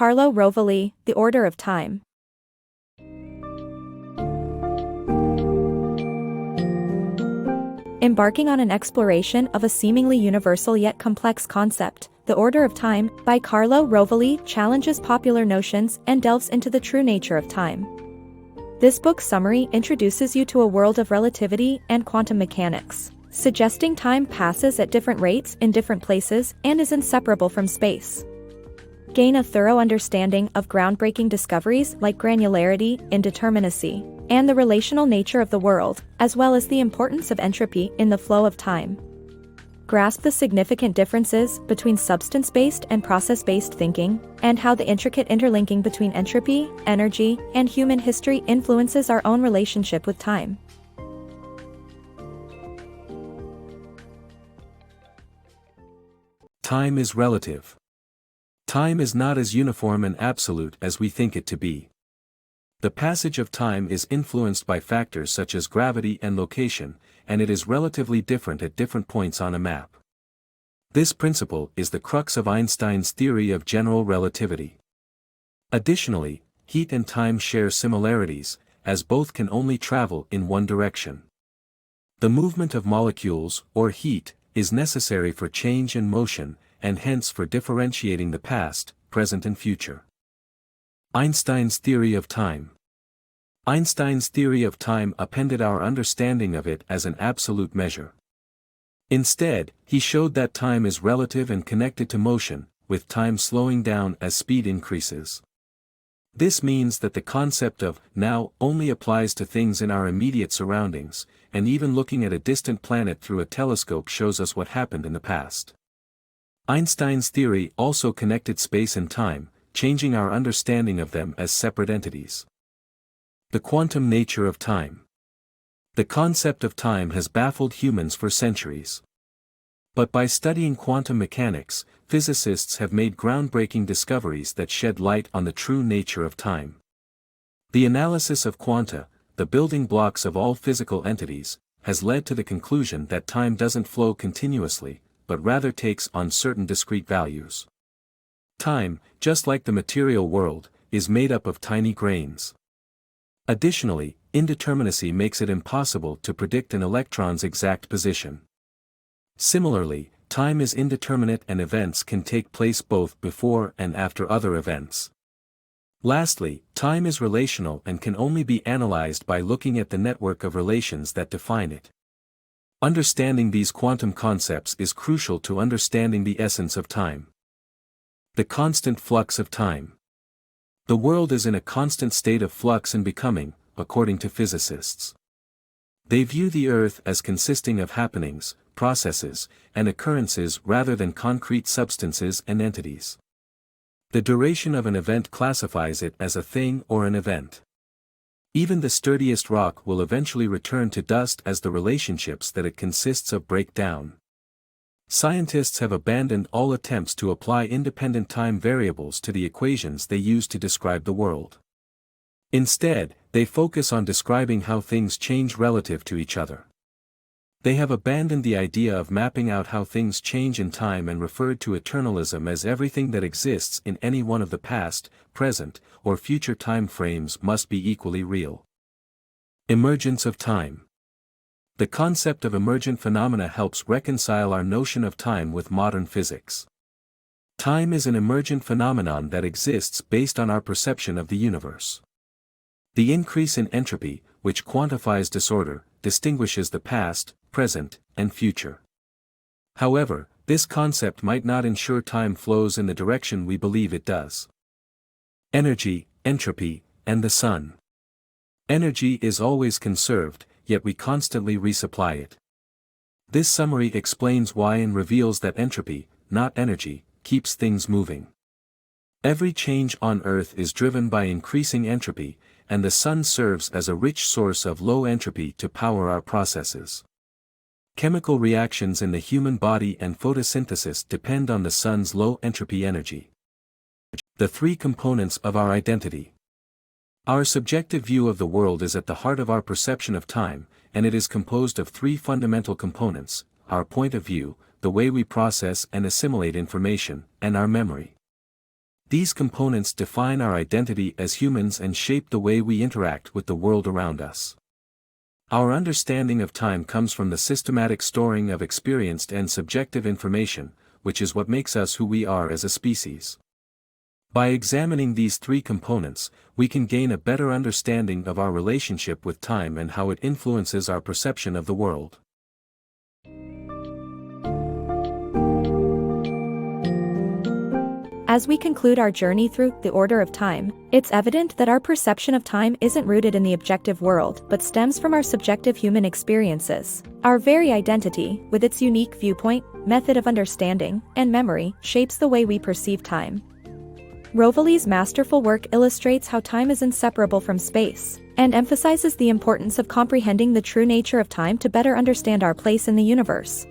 Carlo Rovelli, The Order of Time. Embarking on an exploration of a seemingly universal yet complex concept, The Order of Time, by Carlo Rovelli challenges popular notions and delves into the true nature of time. This book's summary introduces you to a world of relativity and quantum mechanics, suggesting time passes at different rates in different places and is inseparable from space. Gain a thorough understanding of groundbreaking discoveries like granularity, indeterminacy, and the relational nature of the world, as well as the importance of entropy in the flow of time. Grasp the significant differences between substance-based and process-based thinking, and how the intricate interlinking between entropy, energy, and human history influences our own relationship with time. Time is relative. Time is not as uniform and absolute as we think it to be. The passage of time is influenced by factors such as gravity and location, and it is relatively different at different points on a map. This principle is the crux of Einstein's theory of general relativity. Additionally, heat and time share similarities, as both can only travel in one direction. The movement of molecules, or heat, is necessary for change and motion, and hence for differentiating the past, present and future. Einstein's theory of time. Einstein's theory of time appended our understanding of it as an absolute measure. Instead, he showed that time is relative and connected to motion, with time slowing down as speed increases. This means that the concept of now only applies to things in our immediate surroundings, and even looking at a distant planet through a telescope shows us what happened in the past. Einstein's theory also connected space and time, changing our understanding of them as separate entities. The quantum nature of time. The concept of time has baffled humans for centuries. But by studying quantum mechanics, physicists have made groundbreaking discoveries that shed light on the true nature of time. The analysis of quanta, the building blocks of all physical entities, has led to the conclusion that time doesn't flow continuously, but rather takes on certain discrete values. Time, just like the material world, is made up of tiny grains. Additionally, indeterminacy makes it impossible to predict an electron's exact position. Similarly, time is indeterminate and events can take place both before and after other events. Lastly, time is relational and can only be analyzed by looking at the network of relations that define it. Understanding these quantum concepts is crucial to understanding the essence of time. The constant flux of time. The world is in a constant state of flux and becoming, according to physicists. They view the Earth as consisting of happenings, processes, and occurrences rather than concrete substances and entities. The duration of an event classifies it as a thing or an event. Even the sturdiest rock will eventually return to dust as the relationships that it consists of break down. Scientists have abandoned all attempts to apply independent time variables to the equations they use to describe the world. Instead, they focus on describing how things change relative to each other. They have abandoned the idea of mapping out how things change in time and referred to eternalism as everything that exists in any one of the past, present, or future time frames must be equally real. Emergence of time. The concept of emergent phenomena helps reconcile our notion of time with modern physics. Time is an emergent phenomenon that exists based on our perception of the universe. The increase in entropy, which quantifies disorder, distinguishes the past, present, and future. However, this concept might not ensure time flows in the direction we believe it does. Energy, entropy, and the sun. Energy is always conserved, yet we constantly resupply it. This summary explains why and reveals that entropy, not energy, keeps things moving. Every change on Earth is driven by increasing entropy, and the sun serves as a rich source of low entropy to power our processes. Chemical reactions in the human body and photosynthesis depend on the sun's low entropy energy. The three components of our identity. Our subjective view of the world is at the heart of our perception of time, and it is composed of three fundamental components: our point of view, the way we process and assimilate information, and our memory. These components define our identity as humans and shape the way we interact with the world around us. Our understanding of time comes from the systematic storing of experienced and subjective information, which is what makes us who we are as a species. By examining these three components, we can gain a better understanding of our relationship with time and how it influences our perception of the world. As we conclude our journey through the order of time, it's evident that our perception of time isn't rooted in the objective world but stems from our subjective human experiences. Our very identity, with its unique viewpoint, method of understanding, and memory, shapes the way we perceive time. Rovelli's masterful work illustrates how time is inseparable from space, and emphasizes the importance of comprehending the true nature of time to better understand our place in the universe.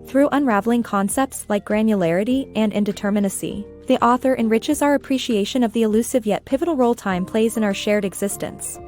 Through unraveling concepts like granularity and indeterminacy, the author enriches our appreciation of the elusive yet pivotal role time plays in our shared existence.